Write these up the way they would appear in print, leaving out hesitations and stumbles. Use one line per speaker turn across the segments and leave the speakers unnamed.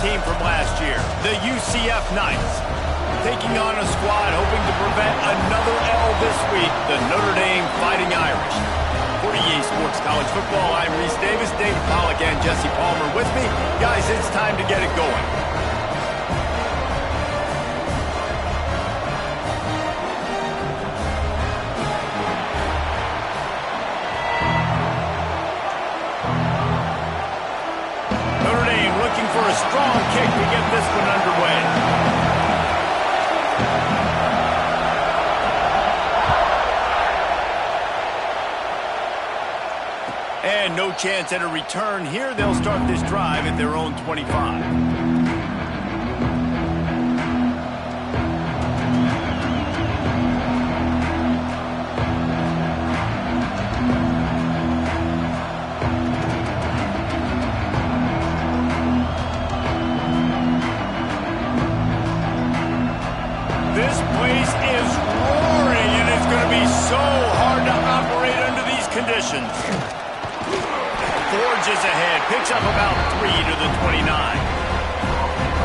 team from last year, the UCF Knights. Taking on a squad hoping to prevent another L this week, the Notre Dame Fighting Irish. For EA Sports College Football, I'm Reese Davis, David Pollack, and Jesse Palmer with me. Guys, it's time to get it going. Notre Dame looking for a strong kick to get this one underway. And no chance at a return here. They'll start this drive at their own 25. This place is roaring, and it's going to be so hard to operate under these conditions. Forges ahead, picks up about 3 to the 29.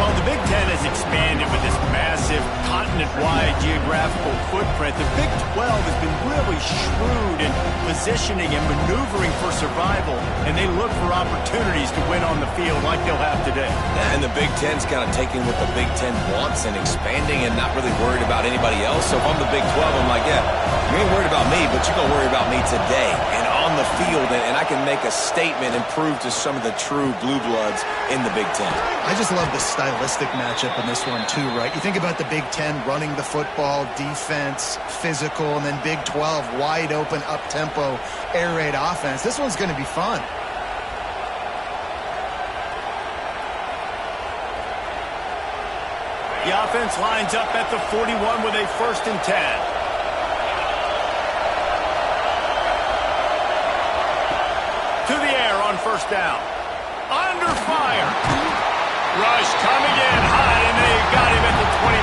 Well, the Big Ten has expanded with this massive continent-wide geographical footprint. The Big 12 has been really shrewd in positioning and maneuvering for survival, and they look for opportunities to win on the field like they'll have today.
And the Big Ten's kind of taking what the Big Ten wants and expanding and not really worried about anybody else. So if I'm the Big 12, I'm like, yeah, you ain't worried about me, but you're going to worry about me today and on the field, and I can make a statement and prove to some of the true blue bloods in the Big Ten.
I just love the stylistic matchup in this one too, right? You think about the Big Ten running the football, defense, physical, and then Big 12 wide open, up-tempo, air raid offense. This one's going to be fun.
The offense lines up at the 41 with a 1st and 10. To the air on 1st down. Under fire. Rush coming in hot, and they've got him at the 29.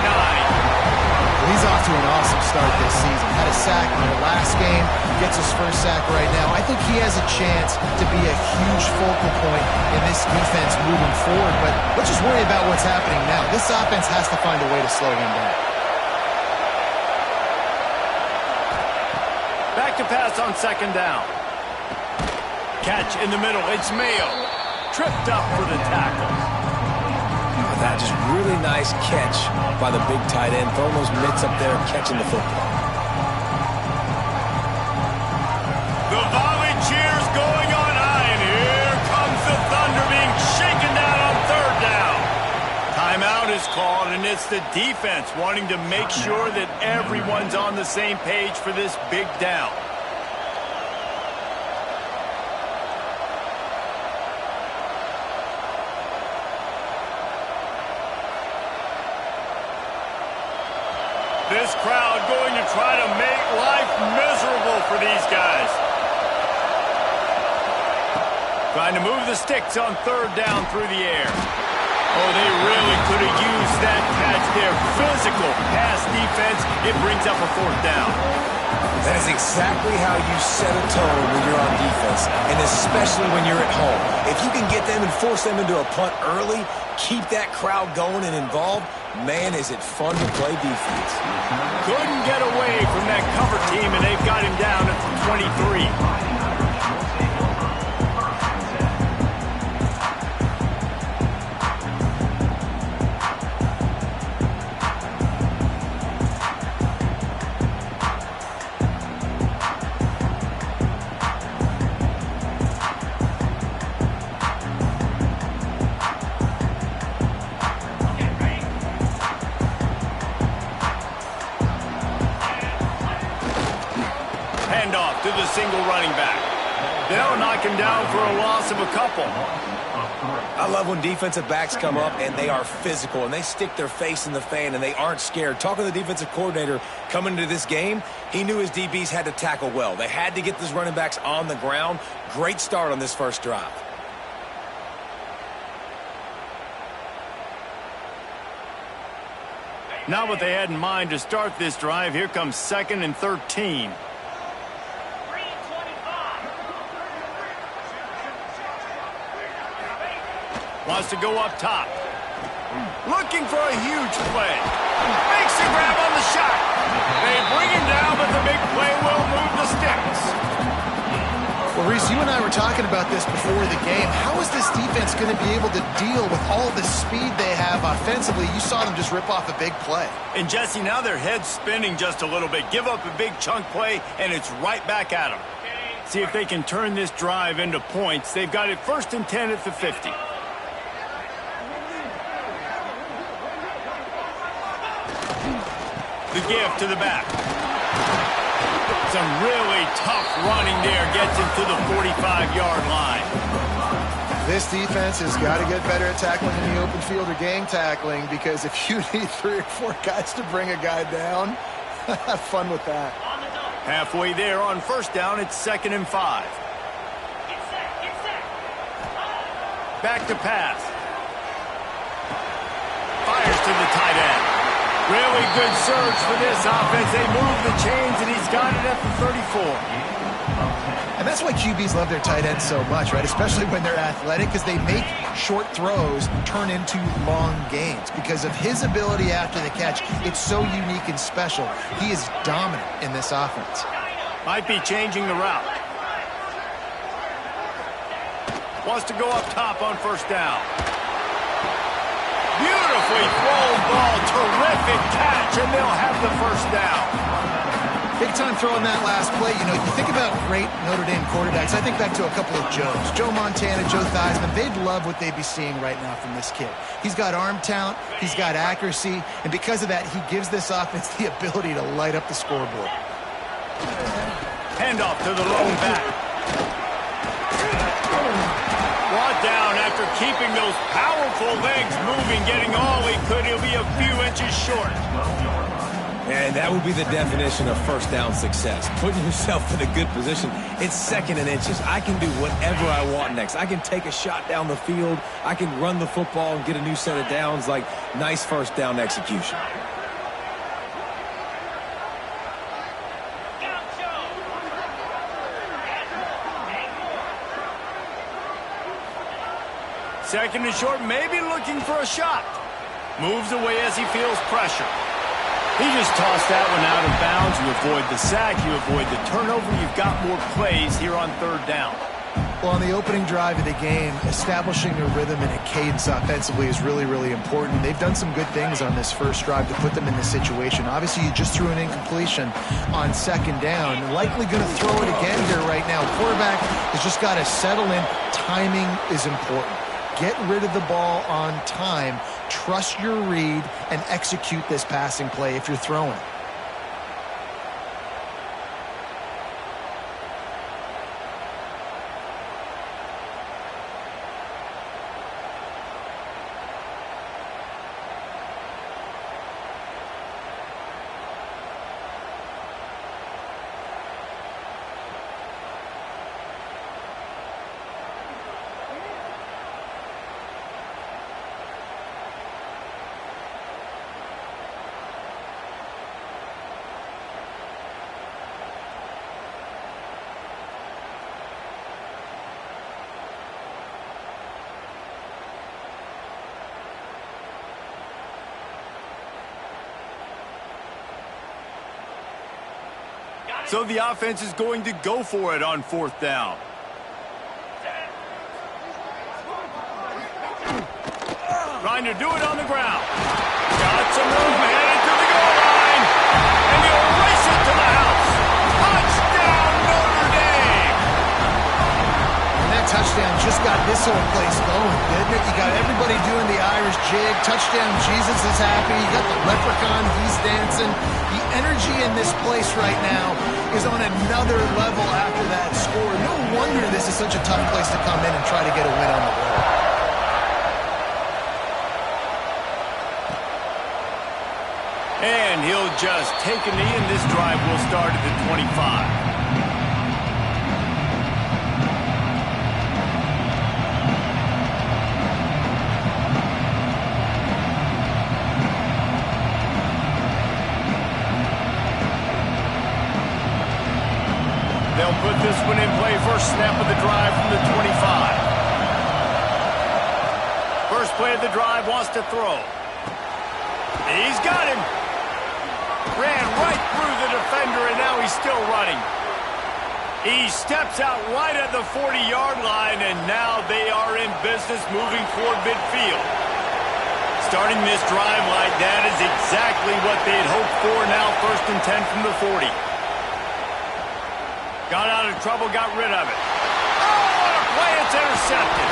He's off to an awesome start this season. Had a sack in the last game, gets his 1st sack right now. I think he has a chance to be a huge focal point in this defense moving forward, but let's just worry about what's happening now. This offense has to find a way to slow him down.
Back to pass on 2nd down. Catch in the middle. It's Mayo. Tripped up for the tackle.
That just really nice catch by the big tight end. Throwing those mitts up there, catching the football.
The volley cheers going on high, and here comes the Thunder being shaken down on 3rd down. Timeout is called, and it's the defense wanting to make sure that everyone's on the same page for this big down. This crowd going to try to make life miserable for these guys. Trying to move the sticks on 3rd down through the air. Oh, they really could have used that catch there. Physical pass defense. It brings up a 4th down.
That is exactly how you set a tone when you're on defense, and especially when you're at home. If you can get them and force them into a punt early, keep that crowd going and involved, man, is it fun to play defense.
Couldn't get away from that cover team, and they've got him down at the 23. Handoff to the single running back. They'll knock him down for a loss of a couple.
I love when defensive backs come up and they are physical and they stick their face in the fan and they aren't scared. Talking to the defensive coordinator coming into this game, he knew his DBs had to tackle well. They had to get those running backs on the ground. Great start on this first drive.
Not what they had in mind to start this drive. Here comes 2nd and 13. Wants to go up top. Looking for a huge play. Makes the grab on the shot. They bring him down, but the big play will move the sticks.
Well, Reese, you and I were talking about this before the game. How is this defense going to be able to deal with all the speed they have offensively? You saw them just rip off a big play.
And, Jesse, now their head's spinning just a little bit. Give up a big chunk play, and it's right back at them. See if they can turn this drive into points. They've got it 1st and 10 at the 50. The give to the back. Some really tough running there gets him to the 45-yard line.
This defense has got to get better at tackling in the open field or gang tackling, because if you need 3 or 4 guys to bring a guy down, have fun with that.
Halfway there on 1st down, it's 2nd and 5. Back to pass. Fires to the tight end. Really good surge for this offense. They move the chains, and he's got it at the 34.
And that's why QBs love their tight ends so much, right? Especially when they're athletic, because they make short throws turn into long gains. Because of his ability after the catch, it's so unique and special. He is dominant in this offense.
Might be changing the route. Wants to go up top on 1st down. Beautifully thrown ball. Terrific catch, and they'll have the 1st down.
Big time throw in that last play. You know, you think about great Notre Dame quarterbacks. I think back to a couple of Joes. Joe Montana, Joe Theismann. They'd love what they'd be seeing right now from this kid. He's got arm talent. He's got accuracy. And because of that, he gives this offense the ability to light up the scoreboard.
Handoff to the lone back. Brought down after keeping those powerful legs moving, getting all he could. He'll be a few inches short.
And that would be the definition of 1st down success. Putting yourself in a good position. It's 2nd and inches. I can do whatever I want next. I can take a shot down the field. I can run the football and get a new set of downs. Like, nice 1st down execution.
Second and short, maybe looking for a shot. Moves away as he feels pressure. He just tossed that one out of bounds. You avoid the sack, you avoid the turnover. You've got more plays here on 3rd down.
Well, on the opening drive of the game, establishing a rhythm and a cadence offensively is really, really important. They've done some good things on this 1st drive to put them in this situation. Obviously, you just threw an incompletion on 2nd down. Likely going to throw it again here right now. Quarterback has just got to settle in. Timing is important. Get rid of the ball on time. Trust your read and execute this passing play if you're throwing.
So the offense is going to go for it on 4th down. Trying to do it on the ground. Got some room headed to the goal line. And he'll race it to the house. Touchdown, Notre Dame.
And that touchdown just got this whole place going, didn't it? You got everybody doing the Irish jig. Touchdown, Jesus is happy. You got the leprechaun, he's dancing. The energy in this place right now is on another level after that score. No wonder this is such a tough place to come in and try to get a win on the road.
And he'll just take a knee, and this drive will start at the 25. They'll put this one in play. First snap of the drive from the 25. First play of the drive wants to throw. He's got him. Ran right through the defender, and now he's still running. He steps out right at the 40-yard line, and now they are in business moving toward midfield. Starting this drive like that is exactly what they had hoped for. Now 1st and 10 from the 40. Got out of trouble, got rid of it. Oh, what a play! It's intercepted.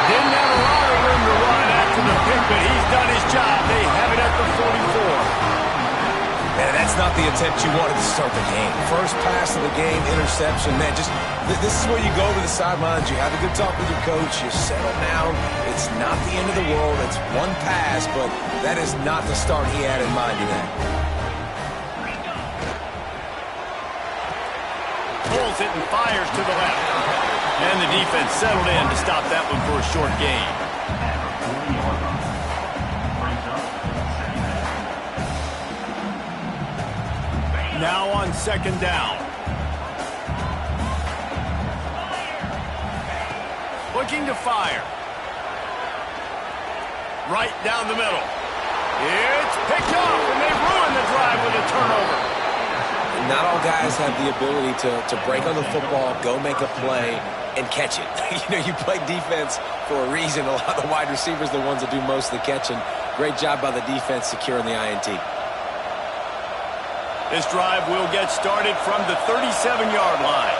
Didn't have a lot of room to run after the pick, but he's done his job. They have it at the 44.
Man, that's not the attempt you wanted to start the game. First pass of the game, interception. Man, this is where you go to the sidelines. You have a good talk with your coach. You settle down. It's not the end of the world. It's one pass, but that is not the start he had in mind today.
Pulls it and fires to the left. And the defense settled in to stop that one for a short gain. Now on 2nd down. Looking to fire. Right down the middle. It's picked off, and they ruin the drive with a turnover.
Not all guys have the ability to break on the football, go make a play, and catch it. You play defense for a reason. A lot of the wide receivers are the ones that do most of the catching. Great job by the defense securing the INT.
This drive will get started from the 37-yard line.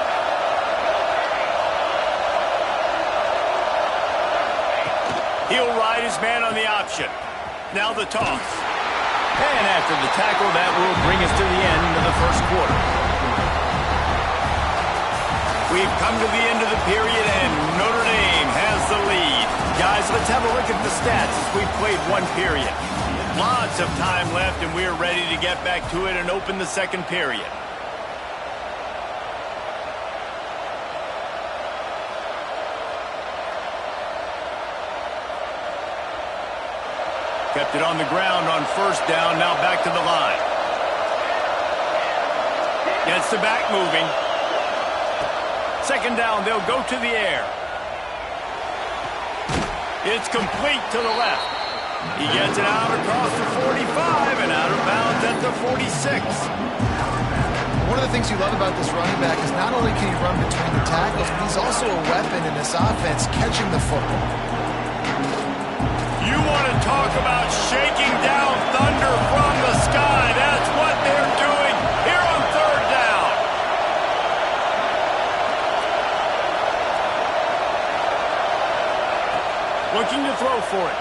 He'll ride his man on the option. Now the toss. And after the tackle, that will bring us to the end of the 1st quarter. We've come to the end of the period, and Notre Dame has the lead. Guys, let's have a look at the stats as we've played one period. Lots of time left, and we're ready to get back to it and open the 2nd period. Kept it on the ground on 1st down, now back to the line. Gets the back moving. 2nd down, they'll go to the air. It's complete to the left. He gets it out across the 45 and out of bounds at the 46.
One of the things you love about this running back is not only can he run between the tackles, but he's also a weapon in this offense catching the football.
You want to talk about shaking down thunder from the sky. That's what they're doing here on 3rd down. Looking to throw for it.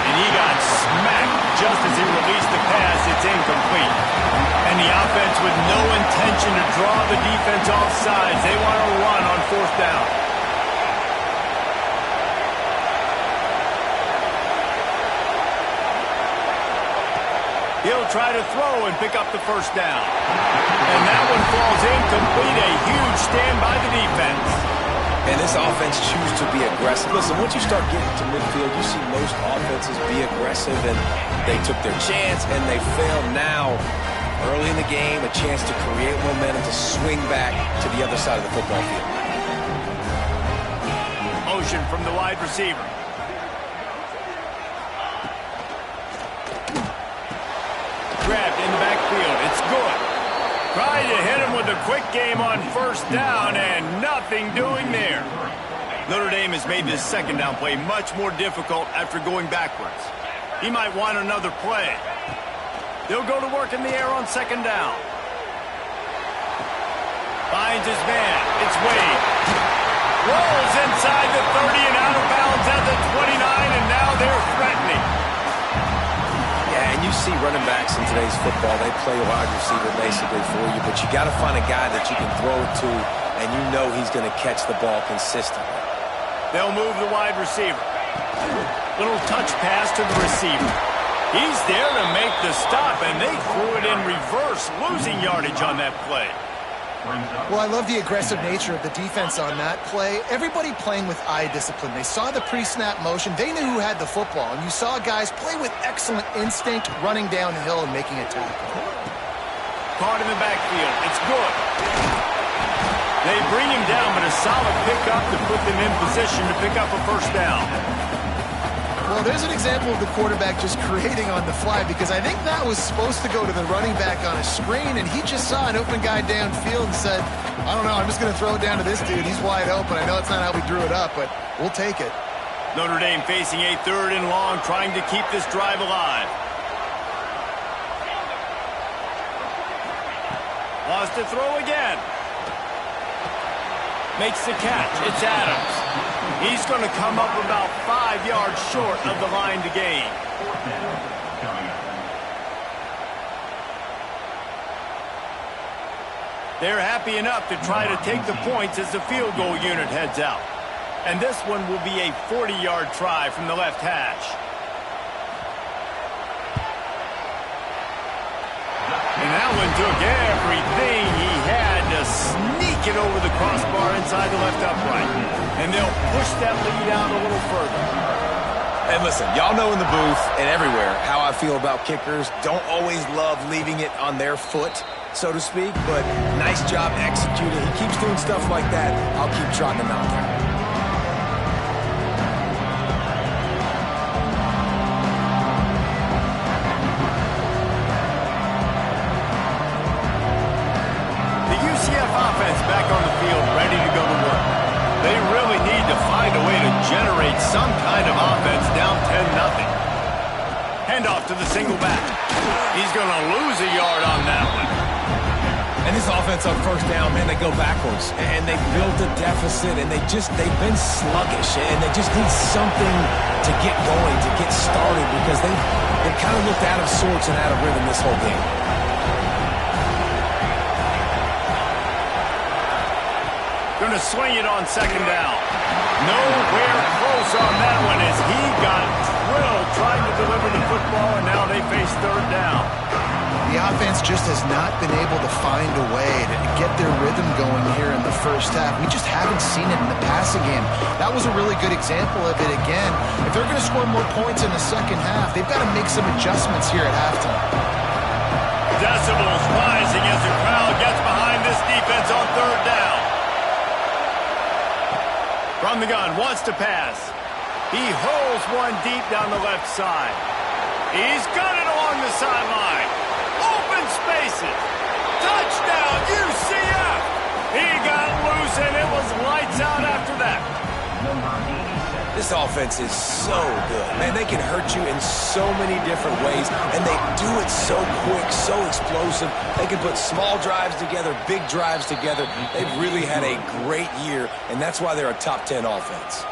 And he got smacked just as he released the pass. It's incomplete. And the offense with no intention to draw the defense off sides. They want to run on 4th down. He'll try to throw and pick up the 1st down. And that one falls incomplete. A huge stand by the defense.
And this offense chooses to be aggressive. Listen, once you start getting to midfield, you see most offenses be aggressive, and they took their chance, and they failed now. Early in the game, a chance to create momentum, to swing back to the other side of the football field.
Motion from the wide receiver. Grabbed in the backfield. It's good. Tried to hit him with a quick game on 1st down, and nothing doing there. Notre Dame has made this 2nd down play much more difficult after going backwards. He might want another play. They'll go to work in the air on 2nd down. Finds his man. It's Wade. Rolls inside the 30 and out of bounds at the 29, and now they're threatening.
Yeah, and you see running backs in today's football, they play wide receiver basically for you, but you got to find a guy that you can throw it to, and you know he's going to catch the ball consistently.
They'll move the wide receiver. Little touch pass to the receiver. He's there to make the stop, and they threw it in reverse, losing yardage on that play.
Well, I love the aggressive nature of the defense on that play. Everybody playing with eye discipline. They saw the pre-snap motion. They knew who had the football, and you saw guys play with excellent instinct, running downhill and making a tackle.
Caught in the backfield. It's good. They bring him down, but a solid pickup to put them in position to pick up a first down.
Well, there's an example of the quarterback just creating on the fly, because I think that was supposed to go to the running back on a screen, and he just saw an open guy downfield and said, I don't know, I'm just going to throw it down to this dude. He's wide open. I know it's not how we drew it up, but we'll take it.
Notre Dame facing a 3rd and long, trying to keep this drive alive. Wants to throw again. Makes the catch. It's Adams. He's going to come up about 5 yards short of the line to gain. They're happy enough to try to take the points as the field goal unit heads out. And this one will be a 40-yard try from the left hash. And that one took everything he had to sneak it over the crossbar inside the left upright. And they'll push that lead out a little further.
And listen, y'all know in the booth and everywhere how I feel about kickers. Don't always love leaving it on their foot, so to speak, but nice job executing. He keeps doing stuff like that. I'll keep trotting him out there.
Offense back on the field, ready to go to work. They really need to find a way to generate some kind of offense down 10-0. Handoff to the single back. He's going to lose a yard on that one.
And this offense on first down, man, they go backwards. And they've built a deficit, and they've been sluggish, and they just need something to get going, to get started, because they've kind of looked out of sorts and out of rhythm this whole game.
Going to swing it on 2nd down. Nowhere close on that one as he got drilled trying to deliver the football, and now they face 3rd down.
The offense just has not been able to find a way to get their rhythm going here in the first half. We just haven't seen it in the passing game. That was a really good example of it again. If they're going to score more points in the second half, they've got to make some adjustments here at halftime.
Decibels rising as the crowd gets behind this defense on 3rd down. From the gun, wants to pass. He hurls one deep down the left side. He's got it along the sideline. Open spaces. Touchdown, UCF! He got loose, and it was lights out after that.
This offense is so good. Man, they can hurt you in so many different ways, and they do it so quick, so explosive. They can put small drives together, big drives together. They've really had a great year, and that's why they're a top 10 offense.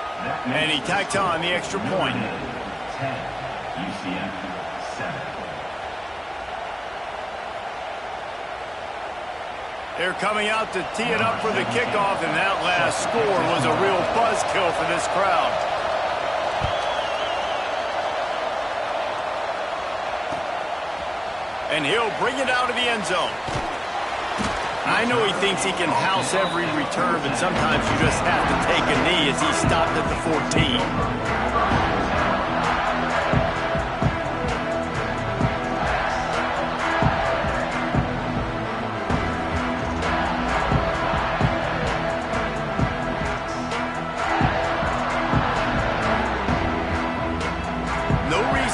And he tacked on the extra point.
10, UCF 7.
They're coming out to tee it up for the kickoff, and that last score was a real buzzkill for this crowd. And he'll bring it out of the end zone. I know he thinks he can house every return, but sometimes you just have to take a knee as he stopped at the 14.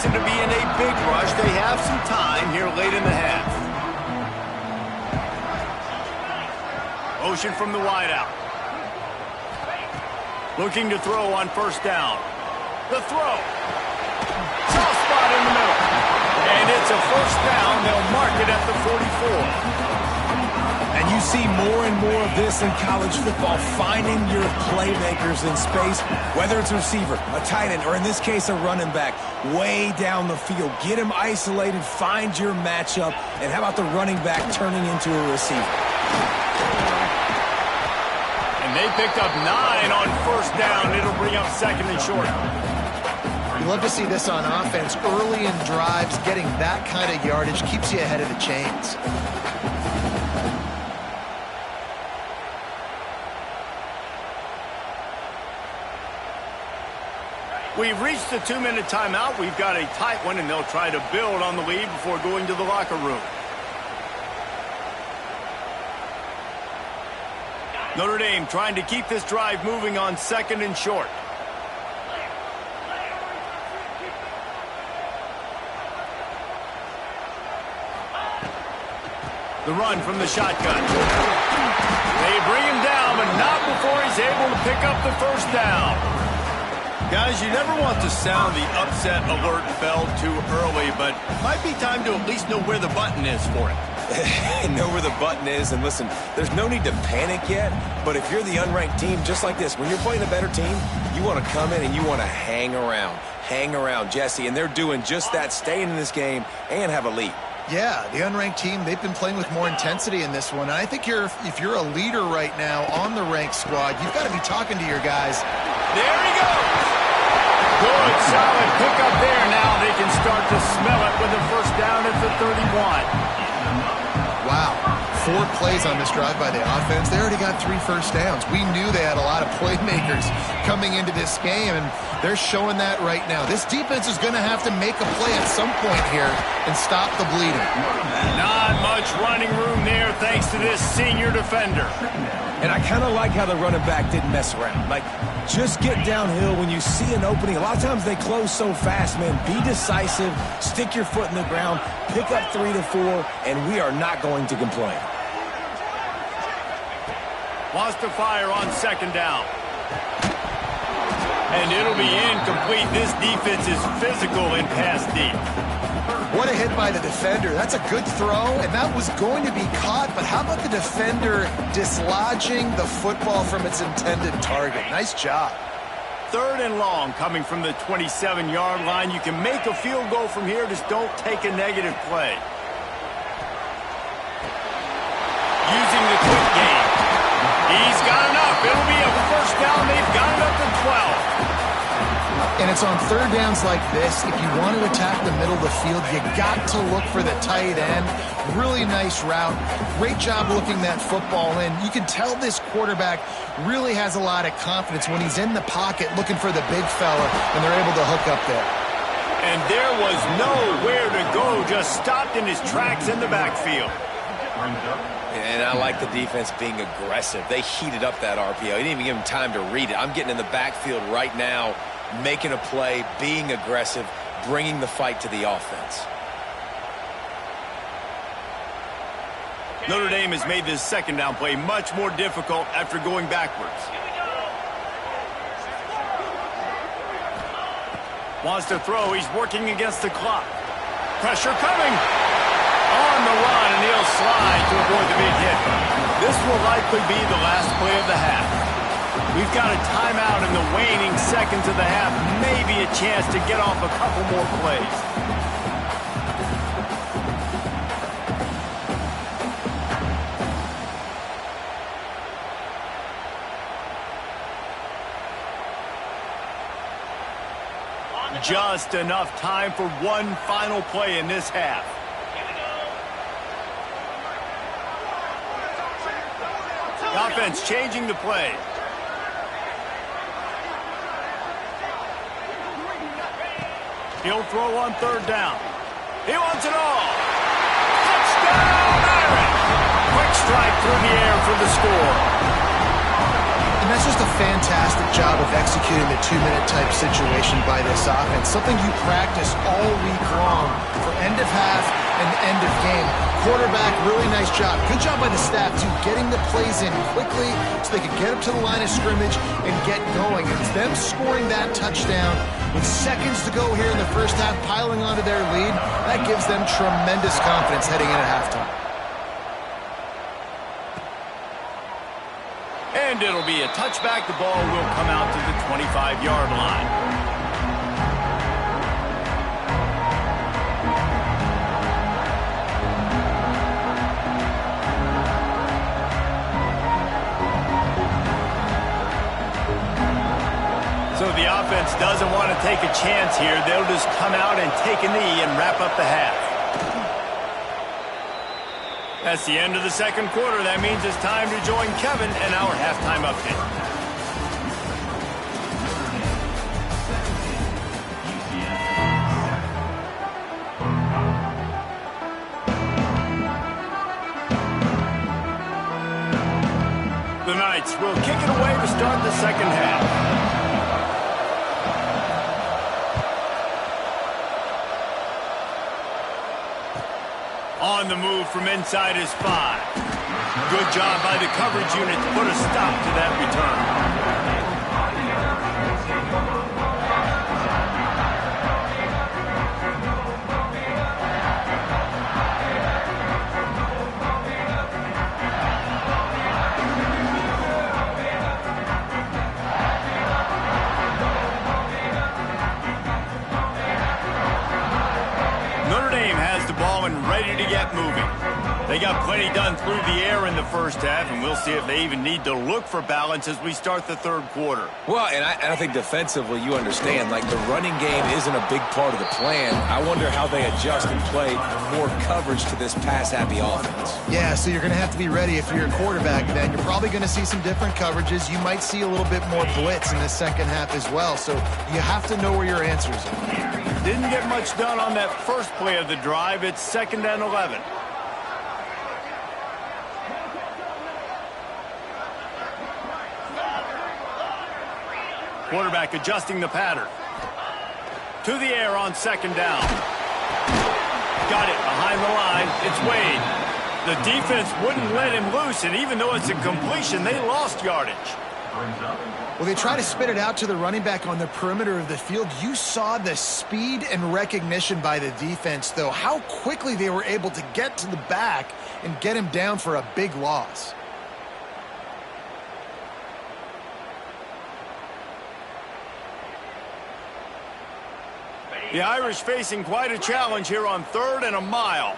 To be in a big rush. They have some time here late in the half. Motion from the wideout. Looking to throw on 1st down. The throw. Soft spot in the middle. And it's a 1st down. They'll mark it at the 44.
And you see more and more of this in college football, finding your playmakers in space, whether it's a receiver, a tight end, or in this case, a running back, way down the field. Get him isolated, find your matchup, and how about the running back turning into a receiver?
And they picked up 9 on 1st down. It'll bring up 2nd and short.
You love to see this on offense. Early in drives, getting that kind of yardage keeps you ahead of the chains.
We've reached the 2-minute timeout. We've got a tight one, and they'll try to build on the lead before going to the locker room. Notre Dame trying to keep this drive moving on 2nd and short. The run from the shotgun. They bring him down, but not before he's able to pick up the first down. Guys, you never want to sound the upset alert bell too early, but might be time to at least know where the button is for it.
Know where the button is, and listen, there's no need to panic yet, but if you're the unranked team, just like this, when you're playing a better team, you want to come in and you want to hang around Jesse, and they're doing just that, staying in this game and have a lead.
Yeah, the unranked team, they've been playing with more intensity in this one, and I think if you're a leader right now on the ranked squad, you've got to be talking to your guys.
There he goes! Good, solid pickup there. Now they can start to smell it with a first down at the 31.
Wow, 4 plays on this drive by the offense. They already got 3 first downs. We knew they had a lot of playmakers coming into this game, and they're showing that right now. This defense is going to have to make a play at some point here and stop the bleeding.
Not much running room there thanks to this senior defender.
And I kind of like how the running back didn't mess around. Like, just get downhill when you see an opening. A lot of times they close so fast, man. Be decisive, stick your foot in the ground, pick up 3 to 4, and we are not going to complain.
Wants to fire on 2nd down. And it'll be incomplete. This defense is physical and pass deep.
What a hit by the defender. That's a good throw, and that was going to be caught, but how about the defender dislodging the football from its intended target? Nice job.
3rd and long coming from the 27-yard line. You can make a field goal from here, just don't take a negative play. Using the quick game. He's got enough. It'll be a first down. They've got it up to 12.
And it's on 3rd downs like this. If you want to attack the middle of the field, you got to look for the tight end. Really nice route. Great job looking that football in. You can tell this quarterback really has a lot of confidence when he's in the pocket looking for the big fella, and they're able to hook up there.
And there was nowhere to go. Just stopped in his tracks in the backfield.
And I like the defense being aggressive. They heated up that RPO. He didn't even give him time to read it. I'm getting in the backfield right now, making a play, being aggressive, bringing the fight to the offense.
Notre Dame has made this 2nd down play much more difficult after going backwards. Wants to throw. He's working against the clock. Pressure coming. On the run, and he'll slide to avoid the big hit. This will likely be the last play of the half. We've got a timeout in the waning seconds of the half. Maybe a chance to get off a couple more plays. Just enough time for one final play in this half. The offense changing the play. He'll throw on 3rd down. He wants it all. Touchdown, Irish! Quick strike through the air for the score.
And that's just a fantastic job of executing the 2-minute type situation by this offense. Something you practice all week long for end of half and end of game. Quarterback, really nice job. Good job by the staff, too, getting the plays in quickly so they could get up to the line of scrimmage and get going. And it's them scoring that touchdown with seconds to go here in the first half, piling onto their lead. That gives them tremendous confidence heading into halftime.
And it'll be a touchback. The ball will come out to the 25-yard line. So the offense doesn't want to take a chance here. They'll just come out and take a knee and wrap up the half. That's the end of the 2nd quarter. That means it's time to join Kevin and our halftime update. The night Giants will kick it away to start the second half. On the move from inside his 5. Good job by the coverage unit to put a stop to that return. Ready to get moving. They got plenty done through the air in the first half, and we'll see if they even need to look for balance as we start the third quarter.
Well, and I think defensively, you understand, like the running game isn't a big part of the plan. I wonder how they adjust and play more coverage to this pass-happy offense.
Yeah, so you're going to have to be ready if you're a quarterback, then. You're probably going to see some different coverages. You might see a little bit more blitz in the second half as well, so you have to know where your answers are.
Didn't get much done on that first play of the drive. It's 2nd and 11. Quarterback adjusting the pattern. To the air on 2nd down. Got it behind the line. It's Wade. The defense wouldn't let him loose, and even though it's a completion, they lost yardage.
Well, they try to spit it out to the running back on the perimeter of the field. You saw the speed and recognition by the defense, though, how quickly they were able to get to the back and get him down for a big loss.
The Irish facing quite a challenge here on 3rd and a mile.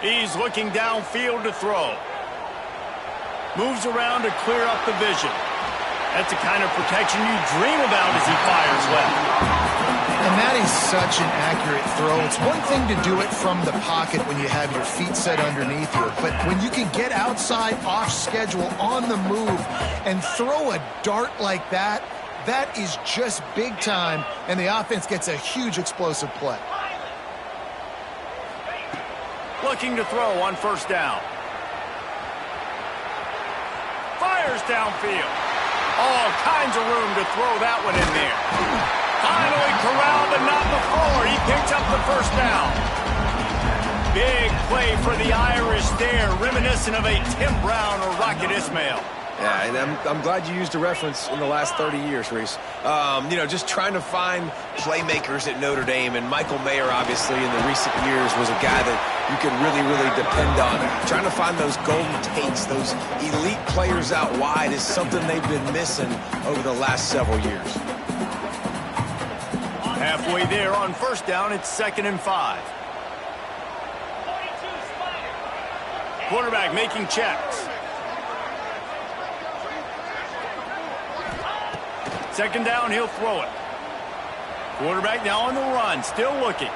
He's looking downfield to throw. Moves around to clear up the vision. That's the kind of protection you dream about as he fires left.
And that is such an accurate throw. It's one thing to do it from the pocket when you have your feet set underneath you, but when you can get outside, off schedule, on the move, and throw a dart like that, that is just big time, and the offense gets a huge explosive play.
Looking to throw on 1st down. Fires downfield. All kinds of room to throw that one in there. Finally corralled, but not before. He picks up the 1st down. Big play for the Irish there, reminiscent of a Tim Brown or Rocket Ismail.
Yeah, and I'm glad you used a reference in the last 30 years, Reese. You know, just trying to find playmakers at Notre Dame, and Michael Mayer, obviously, in the recent years was a guy that you could really, really depend on. Trying to find those golden takes, those elite players out wide is something they've been missing over the last several years.
Halfway there on 1st down, it's 2nd and 5. Quarterback making checks. 2nd down, he'll throw it. Quarterback now on the run, still looking.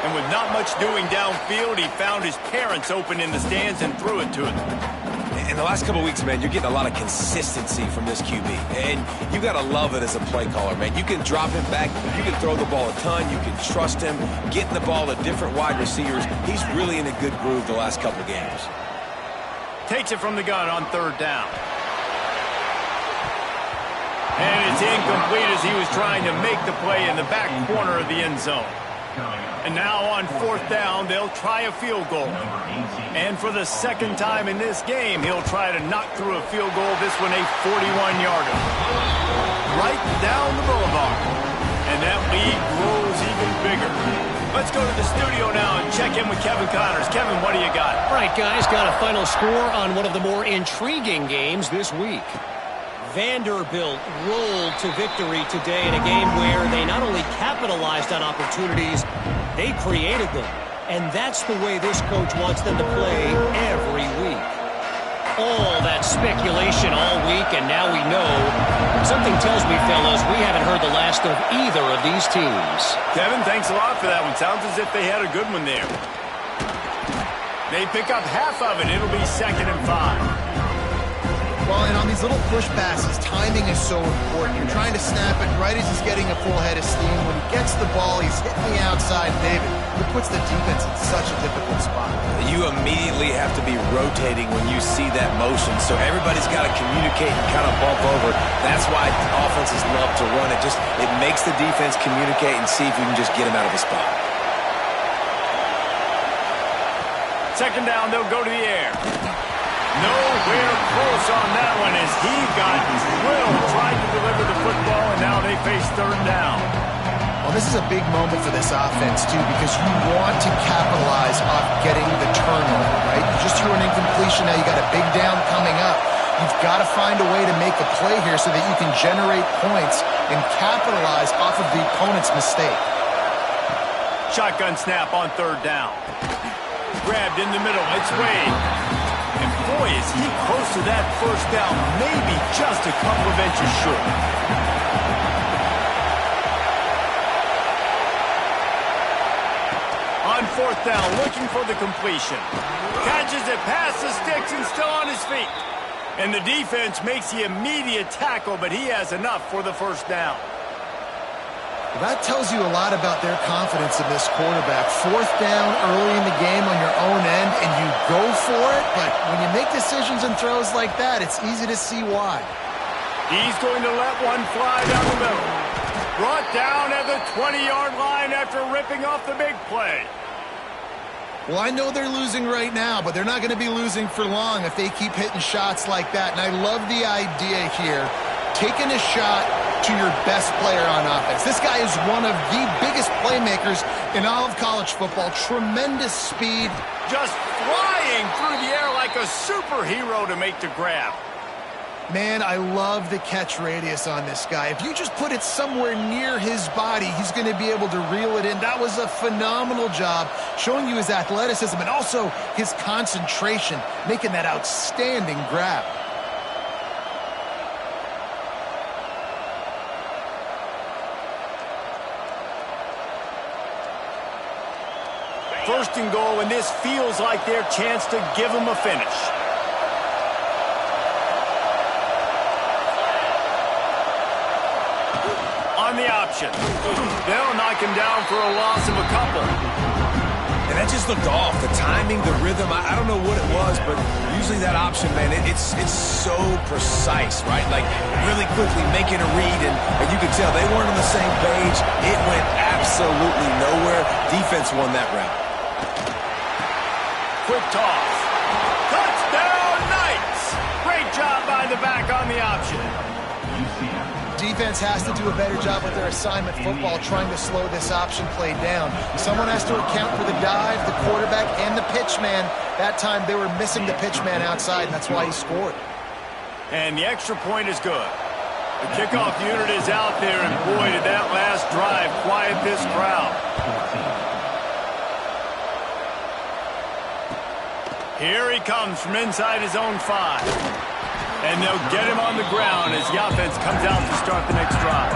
And with not much doing downfield, he found his parents open in the stands and threw it to him.
In the last couple of weeks, man, you're getting a lot of consistency from this QB. And you got to love it as a play caller, man. You can drop him back. You can throw the ball a ton. You can trust him, getting the ball to different wide receivers. He's really in a good groove the last couple of games.
Takes it from the gun on 3rd down. And it's incomplete as he was trying to make the play in the back corner of the end zone. And now on 4th down, they'll try a field goal. And for the 2nd time in this game, he'll try to knock through a field goal, this one a 41-yarder. Right down the boulevard. And that lead grows even bigger. Let's go to the studio now and check in with Kevin Connors. Kevin, what do you got?
All right, guys, got a final score on one of the more intriguing games this week. Vanderbilt rolled to victory today in a game where they not only capitalized on opportunities, they created them. And that's the way this coach wants them to play every week. All that speculation all week, and now we know. Something tells me, fellas, we haven't heard the last of either of these teams.
Kevin, thanks a lot for that one. Sounds as if they had a good one there. They pick up half of it. It'll be 2nd and 5.
Well, and on these little push passes, timing is so important. You're trying to snap it right as he's getting a full head of steam. When he gets the ball, he's hitting the outside. David, it puts the defense in such a difficult spot.
You immediately have to be rotating when you see that motion, so everybody's got to communicate and kind of bump over. That's why offenses love to run it. It makes the defense communicate and see if you can just get him out of the spot.
Second down, they'll go to the air. Nowhere close on that one as he got drilled trying to deliver the football, and now they face third down.
Well, this is a big moment for this offense, too, because you want to capitalize off getting the turnover, right? You just threw an incompletion. Now you got a big down coming up. You've got to find a way to make a play here so that you can generate points and capitalize off of the opponent's mistake.
Shotgun snap on third down. Grabbed in the middle. It's Wade. And boy, is he close to that first down, maybe just a couple of inches short. On fourth down, looking for the completion. Catches it past the sticks and still on his feet. And the defense makes the immediate tackle, but he has enough for the first down.
That tells you a lot about their confidence in this quarterback. Fourth down early in the game on your own end, and you go for it, but when you make decisions and throws like that, it's easy to see why.
He's going to let one fly down the middle. Brought down at the 20-yard line after ripping off the big play.
Well, I know they're losing right now, but they're not going to be losing for long if they keep hitting shots like that. And I love the idea here, taking a shot to your best player on offense. This guy is one of the biggest playmakers in all of college football. Tremendous speed.
Just flying through the air like a superhero to make the grab.
Man, I love the catch radius on this guy. If you just put it somewhere near his body, he's going to be able to reel it in. That was a phenomenal job, showing you his athleticism and also his concentration, making that outstanding grab.
First and goal, and this feels like their chance to give them a finish. On the option. They'll knock him down for a loss of a couple.
And that just looked off. The timing, the rhythm, I don't know what it was, but usually that option, man, it's so precise, right? Like really quickly making a read, and you could tell they weren't on the same page. It went absolutely nowhere. Defense won that round.
Quick toss. Touchdown, Knights! Great job by the back on the option.
Defense has to do a better job with their assignment football, trying to slow this option play down. Someone has to account for the dive, the quarterback, and the pitch man. That time they were missing the pitch man outside, and that's why he scored.
And the extra point is good. The kickoff unit is out there, and boy, did that last drive quiet this crowd. Here he comes from inside his own 5. And they'll get him on the ground as the offense comes out to start the next drive.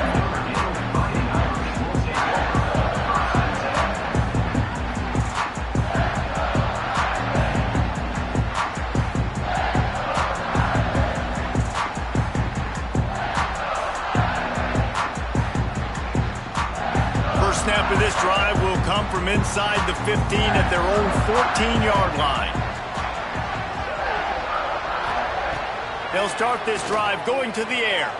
First snap of this drive will come from inside the 15 at their own 14-yard line. They'll start this drive going to the air.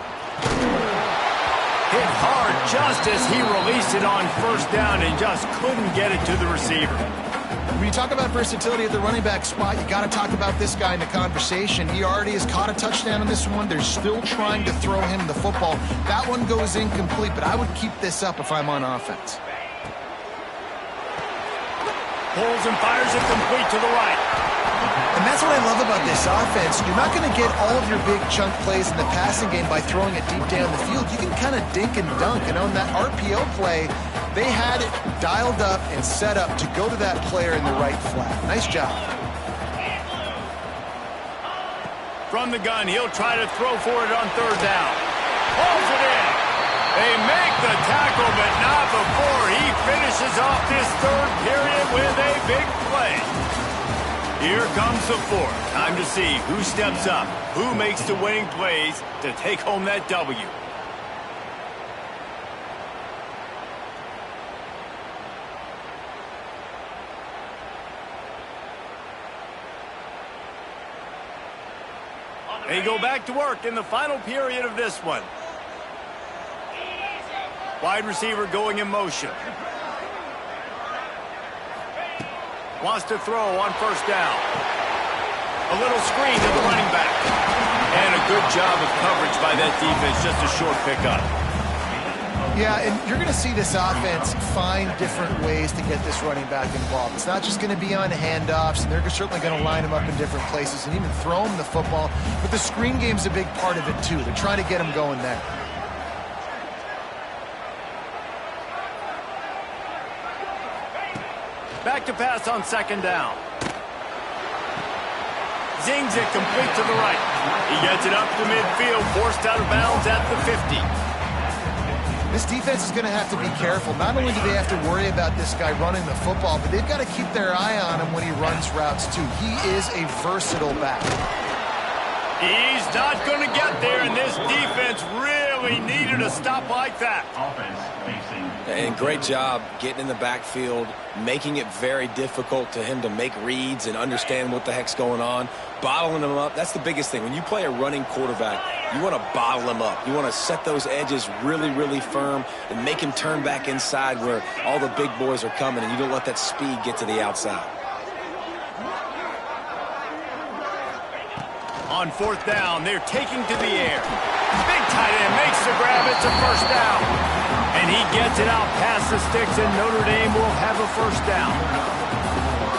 Hit hard just as he released it on first down and just couldn't get it to the receiver.
When you talk about versatility at the running back spot, you got to talk about this guy in the conversation. He already has caught a touchdown on this one. They're still trying to throw him the football. That one goes incomplete, but I would keep this up if I'm on offense.
Pulls and fires it complete to the right.
And that's what I love about this offense. You're not going to get all of your big chunk plays in the passing game by throwing it deep down the field. You can kind of dink and dunk. And on that RPO play, they had it dialed up and set up to go to that player in the right flat. Nice job.
From the gun, he'll try to throw for it on third down. Pulls it in. They make the tackle, but not before he finishes off this third period with a big play. Here comes the fourth. Time to see who steps up, who makes the winning plays to take home that W. They go back to work in the final period of this one. Wide receiver going in motion. Wants to throw on first down. A little screen to the running back. And a good job of coverage by that defense. Just a short pickup.
Yeah, and you're going to see this offense find different ways to get this running back involved. It's not just going to be on handoffs, and they're certainly going to line him up in different places and even throw him the football. But the screen game's a big part of it, too. They're trying to get him going there.
Back to pass on second down. Zings it complete to the right. He gets it up to midfield, forced out of bounds at the 50.
This defense is going to have to be careful. Not only do they have to worry about this guy running the football, but they've got to keep their eye on him when he runs routes, too. He is a versatile back.
He's not going to get there, and this defense really needed a stop like that.
Offense facing.
And great job getting in the backfield, making it very difficult to him to make reads and understand what the heck's going on, bottling him up. That's the biggest thing. When you play a running quarterback, you want to bottle him up. You want to set those edges really, really firm and make him turn back inside where all the big boys are coming, and you don't let that speed get to the outside.
On fourth down, they're taking to the air. Big tight end makes the grab. It's a first down. And he gets it out past the sticks, and Notre Dame will have a first down.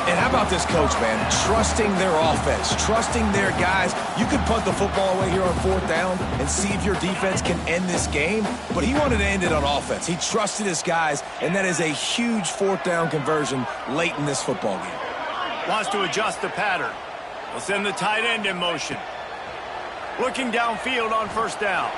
And how about this coach, man? Trusting their offense, trusting their guys. You could punt the football away here on fourth down and see if your defense can end this game, but he wanted to end it on offense. He trusted his guys, and that is a huge fourth down conversion late in this football game.
Wants to adjust the pattern. He'll send the tight end in motion. Looking downfield on first down.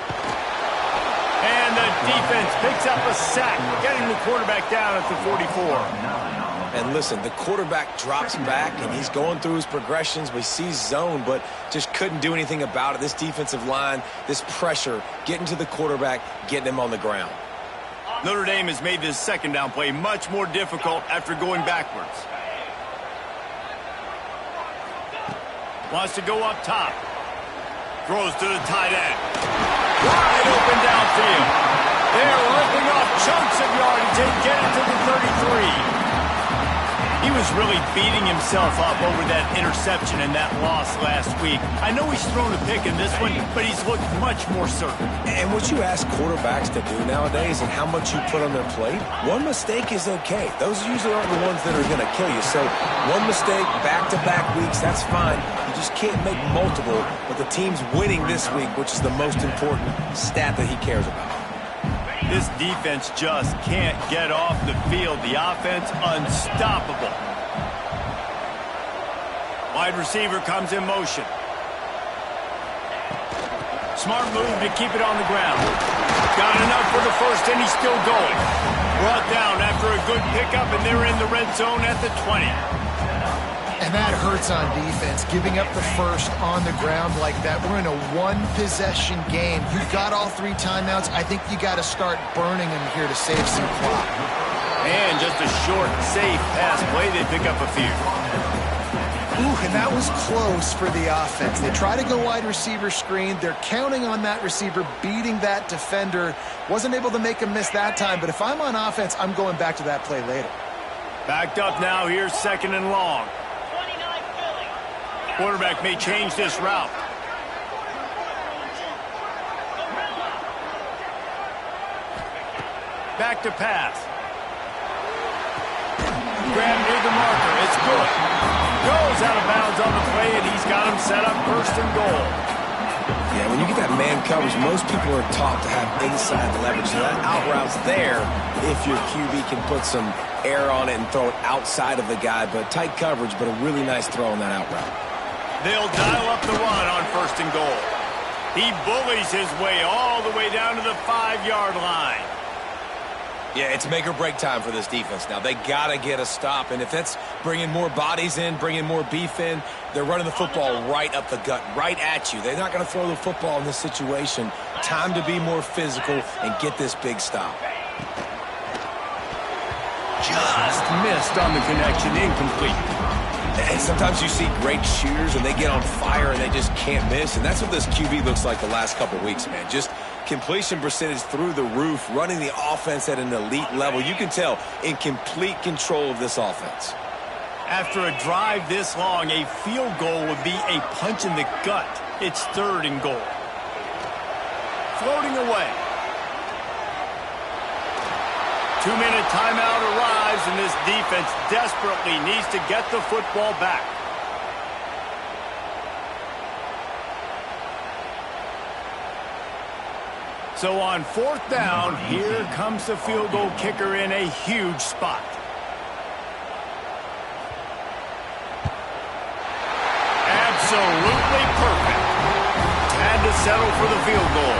And the defense picks up a sack, getting the quarterback down at the 44.
And listen, the quarterback drops back, and he's going through his progressions. We see zone, but just couldn't do anything about it. This defensive line, this pressure, getting to the quarterback, getting him on the ground.
Notre Dame has made this second down play much more difficult after going backwards. Wants to go up top. Throws to the tight end. Wide open downfield. They're ripping off chunks of yardage and get it to the 33. He was really beating himself up over that interception and that loss last week. I know he's thrown a pick in this one, but he's looked much more certain.
And what you ask quarterbacks to do nowadays and how much you put on their plate, one mistake is okay. Those usually aren't the ones that are going to kill you. So one mistake, back-to-back weeks, that's fine. You just can't make multiple, but the team's winning this week, which is the most important stat that he cares about.
This defense just can't get off the field. The offense unstoppable. Wide receiver comes in motion. Smart move to keep it on the ground. Got enough for the first, and he's still going. Brought down after a good pickup, and they're in the red zone at the 20.
And that hurts on defense, giving up the first on the ground like that. We're in a one-possession game. You've got all three timeouts. I think you got to start burning them here to save some clock.
And just a short, safe pass play. They pick up a few.
Ooh, and that was close for the offense. They try to go wide receiver screen. They're counting on that receiver beating that defender. Wasn't able to make him miss that time, but if I'm on offense, I'm going back to that play later.
Backed up now. Here's second and long. Quarterback may change this route. Back to pass. Grab near the marker. It's good. Goes out of bounds on the play, and he's got him set up first and goal.
Yeah, when you get that man coverage, most people are taught to have inside leverage. So that out route's there if your QB can put some air on it and throw it outside of the guy. But tight coverage, but a really nice throw on that out route.
They'll dial up the run on first and goal. He bullies his way all the way down to the 5-yard line.
Yeah, it's make or break time for this defense now. They got to get a stop, and if that's bringing more bodies in, bringing more beef in, they're running the football right up the gut, right at you. They're not going to throw the football in this situation. Time to be more physical and get this big stop.
Just missed on the connection, incomplete.
And sometimes you see great shooters, and they get on fire, and they just can't miss, and that's what this QB looks like the last couple of weeks, man. Just completion percentage through the roof, running the offense at an elite level. You can tell in complete control of this offense.
After a drive this long, a field goal would be a punch in the gut. It's 3rd and goal. Floating away. 2-minute timeout arrives, and this defense desperately needs to get the football back. So on 4th down, here comes the field goal kicker in a huge spot. Absolutely perfect. Had to settle for the field goal.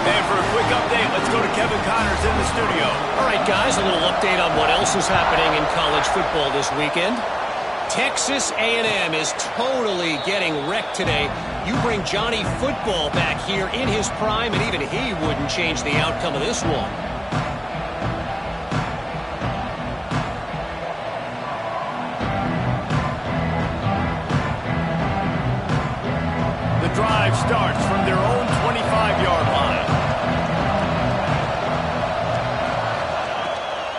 And for a quick update, let's go to Kevin Connors in the studio.
All right, guys, a little update on what else is happening in college football this weekend. Texas A&M is totally getting wrecked today. You bring Johnny Football back here in his prime, and even he wouldn't change the outcome of this one.
The drive starts from their own 25-yard line.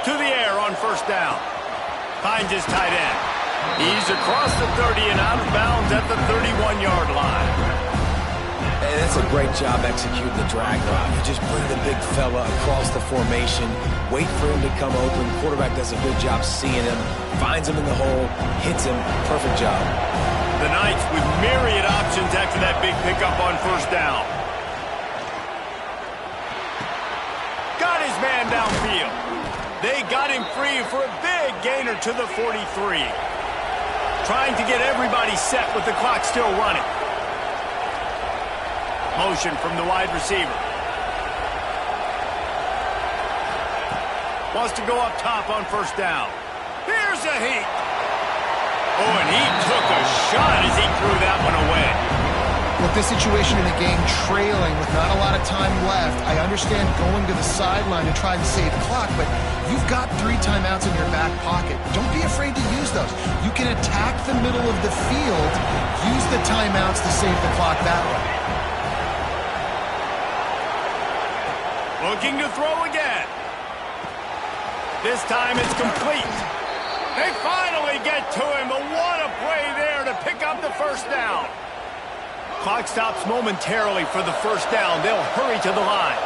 To the air on 1st down. Finds his tight end. He's across the 30 and out of bounds at the 31-yard line.
Hey, that's a great job executing the drag route. You just bring the big fella across the formation, wait for him to come open. Quarterback does a good job seeing him, finds him in the hole, hits him. Perfect job.
The Knights with myriad options after that big pickup on 1st down. Got his man downfield. They got him free for a big gainer to the 43. Trying to get everybody set with the clock still running. Motion from the wide receiver. Wants to go up top on 1st down. Here's a heat. Oh, and he took a shot as he threw that one away.
With this situation in the game, trailing with not a lot of time left, I understand going to the sideline to try to save the clock, but you've got 3 timeouts in your back pocket. Don't be afraid to use those. You can attack the middle of the field, use the timeouts to save the clock that way.
Looking to throw again. This time it's complete. They finally get to him, but what a play there to pick up the 1st down. Clock stops momentarily for the 1st down. They'll hurry to the line.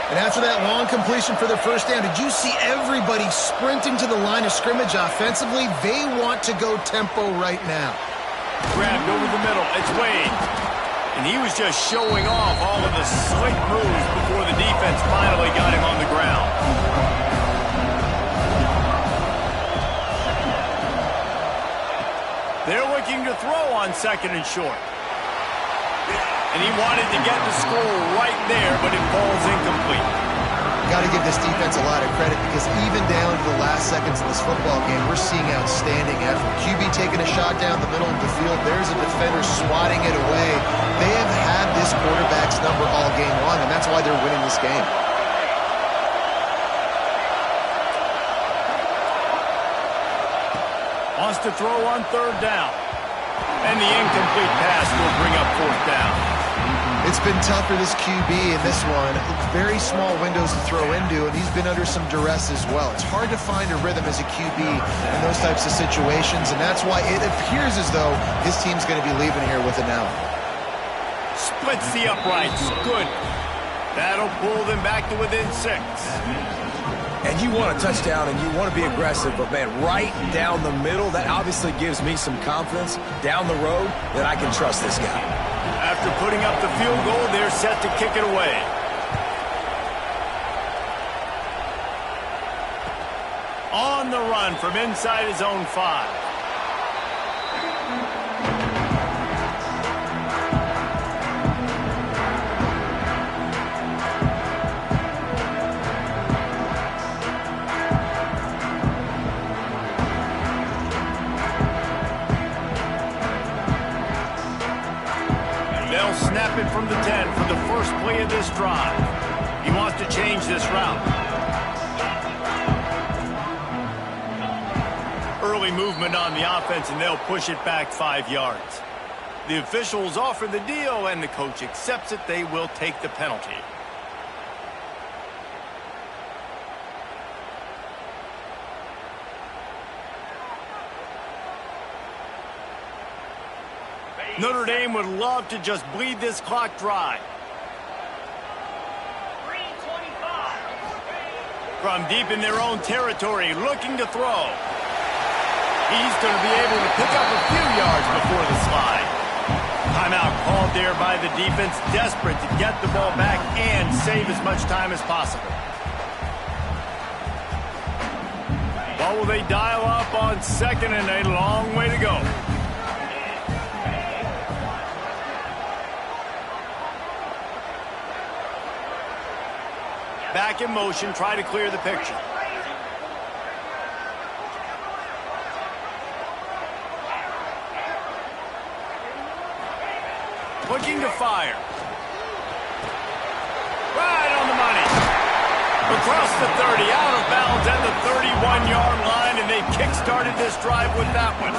And after that long completion for the 1st down, did you see everybody sprinting to the line of scrimmage offensively? They want to go tempo right now.
Grabbed over the middle. It's Wade. And he was just showing off all of the slick moves before the defense finally got him on the ground. They're looking to throw on 2nd and short. And he wanted to get the score right there, but it falls incomplete.
Got to give this defense a lot of credit because even down to the last seconds of this football game, we're seeing outstanding effort. QB taking a shot down the middle of the field. There's a defender swatting it away. They have had this quarterback's number all game long, and that's why they're winning this game.
Wants to throw on 3rd down. And the incomplete pass will bring up 4th down.
It's been tough for this QB in this one. Very small windows to throw into, and he's been under some duress as well. It's hard to find a rhythm as a QB in those types of situations, and that's why it appears as though his team's going to be leaving here with an L.
Splits the uprights. Good. That'll pull them back to within 6.
And you want a touchdown and you want to be aggressive, but man, right down the middle, that obviously gives me some confidence down the road that I can trust this guy.
After putting up the field goal, they're set to kick it away. On the run from inside his own 5. from the 10 for the first play of this drive. He wants to change this route. Early movement on the offense, and they'll push it back 5 yards. The officials offer the deal, and the coach accepts it. They will take the penalty. Notre Dame would love to just bleed this clock dry. From deep in their own territory, looking to throw. He's going to be able to pick up a few yards before the slide. Timeout called there by the defense, desperate to get the ball back and save as much time as possible. What will they dial up on second and a long way to go? Back in motion, try to clear the picture. Looking to fire. Right on the money. Across the 30, out of bounds at the 31-yard line, and they kick-started this drive with that one.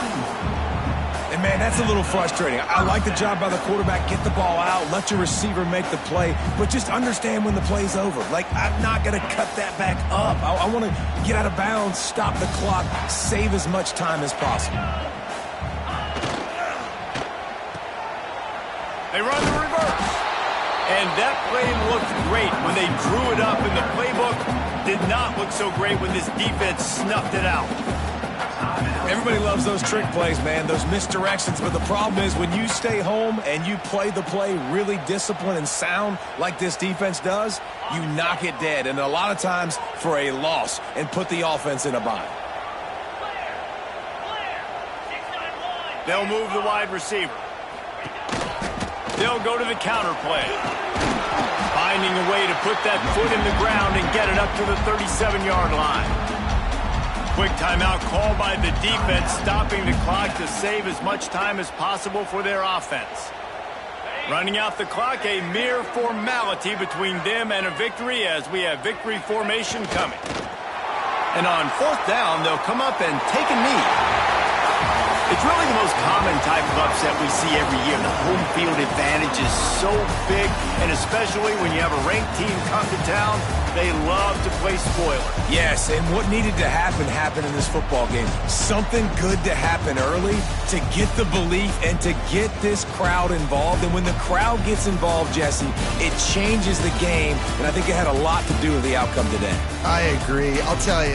And, man, that's a little frustrating. I like the job by the quarterback. Get the ball out. Let your receiver make the play. But just understand when the play's over. Like, I'm not going to cut that back up. I want to get out of bounds, stop the clock, save as much time as possible.
They run the reverse. And that play looked great when they drew it up, and the playbook did not look so great when this defense snuffed it out.
Everybody loves those trick plays, man, those misdirections. But the problem is when you stay home and you play the play really disciplined and sound like this defense does, you knock it dead. And a lot of times for a loss and put the offense in a bind.
They'll move the wide receiver. They'll go to the counter play. Finding a way to put that foot in the ground and get it up to the 37-yard line. Quick timeout called by the defense, stopping the clock to save as much time as possible for their offense. Running out the clock, a mere formality between them and a victory as we have victory formation coming. And on fourth down, they'll come up and take a knee. It's really the most common type of upset we see every year. The home field advantage is so big, and especially when you have a ranked team come to town, they love to play spoiler.
Yes, and what needed to happen happened in this football game. Something good to happen early to get the belief and to get this crowd involved. And when the crowd gets involved, Jesse, it changes the game, and I think it had a lot to do with the outcome today.
I agree. I'll tell you.